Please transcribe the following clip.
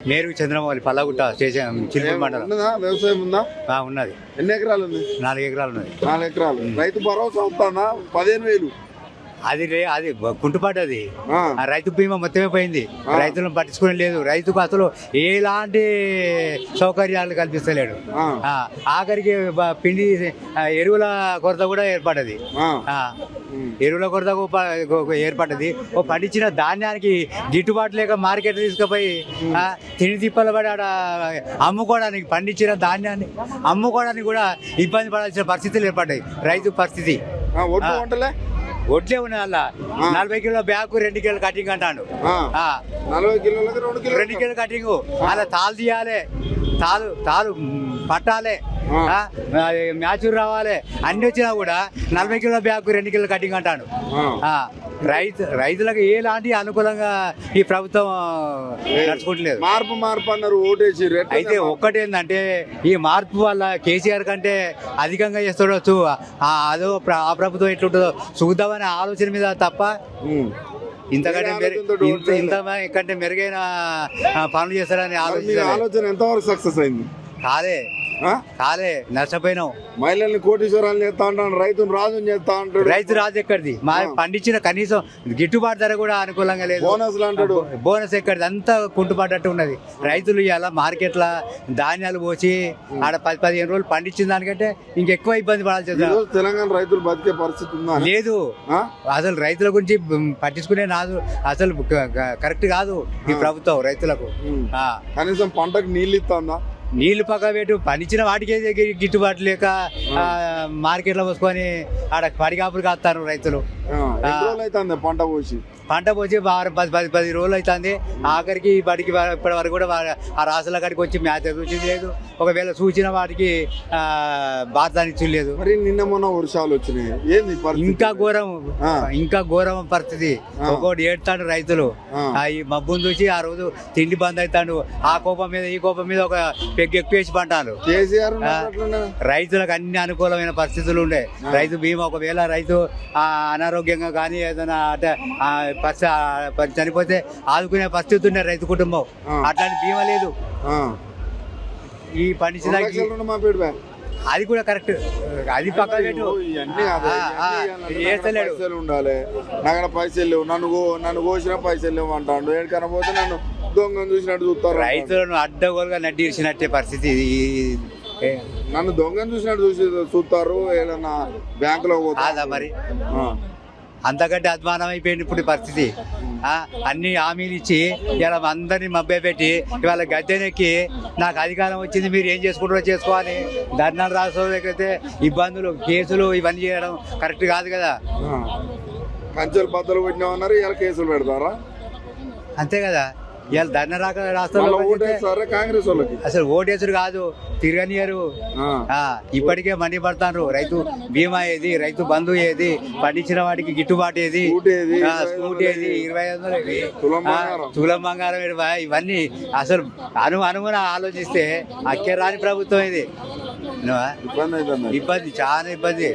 నేరు Chandramouli Pallagutta station Chilukuru మండలం. ఉన్నదా వ్యవసాయం ఉందా? ఉన్నది. ఎన్ని ఎకరాలు ఉంది? 4 ఎకరాలు ఉన్నది. 4 ఎకరాలు. రైతు భరోసా అవుతానా? 15,000. అది కుంటుపడ్డది. రైతు బీమా మొత్తమే పోయింది. రైతులను పట్టించుకునే లేదు. రైతుకు అసలు ఎలాంటి సౌకర్యాలు కల్పిస్తలేడు. ఆఖరికి పిండి ఎరువుల కొరత కూడా ఏర్పడ్డది. ఎరువుల కొరత ఏర్పడ్డది. పండించిన ధాన్యానికి గిట్టుబాటు లేక మార్కెట్ తీసుకుపోయి తిండి తిప్పలు పడి ఆడ అమ్ముకోవడానికి, పండించిన ధాన్యాన్ని అమ్ముకోవడానికి కూడా ఇబ్బంది పడాల్సిన పరిస్థితులు ఏర్పడ్డాయి రైతు పరిస్థితి. ఒడ్లే ఉన్నాయి. అలా 40 కిలోల బ్యాగ్ 2 కిలోల కటింగ్ అంటాడు. 40 కిలోలకు 2 కిలోల కటింగ్. అలా తాలు తీయాలి, తాలు పట్టాలి, మ్యాచూర్ రావాలి. అన్ని వచ్చినా కూడా 40 కిలోల బ్యాగ్ 2 కిలోల కటింగ్ అంటాడు. రైతులకు ఎలాంటి అనుకూలంగా ఈ ప్రభుత్వం నడుచుకుంటలేదు. మార్పు అన్నారు, ఓటేసి. అయితే ఒక్కటేందంటే ఈ మార్పు వల్ల కేసీఆర్ కంటే అధికంగా చేస్తుండొచ్చు. అదో ఆ ప్రభుత్వం ఎట్లుంటుందో చూద్దామనే ఆలోచన మీద తప్ప ఇంతకంటే మెరుగైన పనులు చేస్తారని ఆలోచన ఎంతవరకు సక్సెస్ అయింది? కాలే నష్టపోయినాం. మహిళల్ని కోటీశ్వరాలు చేస్తా అంటాడు, రైతును రాజు చేస్తా అంటాడు. రైతు రాజు ఎక్కడిది? పండించిన కనీసం గిట్టుబాటు ధర కూడా అనుకూలంగా లేదు. బోనస్లు అంటాడు. బోనస్ ఎక్కడిది? అంతా కుంటుపడ్డట్టు ఉన్నది. రైతులు ఇలా మార్కెట్ల ధాన్యాలు పోసి ఆడ 10-15 రోజులు పండించిన దానికంటే ఇంకెక్కువ ఇబ్బంది పడాల్సి వస్తుంది. తెలంగాణ రైతులు బతికే పరిస్థితి ఉందా? లేదు. అసలు రైతుల గురించి పట్టించుకునే అసలు కరెక్ట్ కాదు ఈ ప్రభుత్వం రైతులకు. కనీసం పంటకు నీళ్ళు ఇస్తుందా? నీళ్లు పక్క పెట్టు, పండించిన వాటికే గిట్టుబాటు లేక మార్కెట్లో పోసుకొని ఆడ పడిగాపులు కాస్తారు రైతులు. పంట పోసి 10 రోజులు అవుతుంది. ఆఖరికి ఇప్పటి వరకు కూడా ఆ రాసుల కాడికి వచ్చి మ్యాచ్ చూసింది లేదు. ఒకవేళ చూసిన వాటికి బాధాన్ని లేదు. నిన్న మొన్న వర్షాలు వచ్చినాయి. ఇంకా ఘోరం పరిస్థితి. ఒక్కోటి ఏడుతాడు రైతులు. ఈ మబ్బును చూసి ఆ రోజు తిండి బంద్ అవుతాడు. ఆ కోపం మీద ఈ కోపం మీద ఒక పెగ్గు ఎక్కువేసి పంటారు. రైతులకు అన్ని అనుకూలమైన పరిస్థితులు ఉండే. రైతు బీమా, ఒకవేళ రైతు అనారోగ్యంగా కానీ ఏదైనా చనిపోతే ఆదుకునే పరిస్థితి ఉండే రైతు కుటుంబం. అట్లాంటి బీమా లేదు. ఈ పండించడానికి అది కూడా కరెక్ట్. అది పక్క ఉండాలి. నగర పైసలు లేవు, నన్ను కోసిన పైసలు లేవు అంటాడు. ఏడుకన్నా పోతే నన్ను దొంగను చూసినట్టు చూస్తారు. రైతులను అడ్డగోలుగా నడ్డిసినట్టే పరిస్థితి. నన్ను దొంగను చూసినట్టు చూస్తారు. ఏదన్నా బ్యాంకులో పోతా మరి అంతకంటే అధ్వానం అయిపోయింది ఇప్పుడు పరిస్థితి. అన్ని హామీలు ఇచ్చి ఇలా అందరినీ మభ్య పెట్టి ఇవాళ గద్దెనెక్కి నాకు అధికారం వచ్చింది, మీరు ఏం చేసుకుంటారో చేసుకోవాలి, ధర్నాలు రాసుకోలేకపోతే ఇబ్బందులు, కేసులు ఇవన్నీ చేయడం కరెక్ట్ కాదు కదా. కంచెలు బద్దలు పెట్టినామన్నారు, ఇలా కేసులు పెడతారా? అంతే కదా. ఇవాళ ధర్నా రాస్తారు. కాంగ్రెస్ వాళ్ళకి అసలు ఓటేసుడు కాదు, తిరగనియరు. ఇప్పటికే మండి పడతారు. రైతు బీమా ఏది, రైతు బంధు ఏది, పండించిన వాటికి గిట్టుబాటు ఏది, స్కూటీ ఏది, 2500 తులం బంగారం, ఇవన్నీ అసలు అనుగుణ ఆలోచిస్తే అక్కే రాని ప్రభుత్వం ఇది. ఇబ్బంది, చాలా ఇబ్బంది.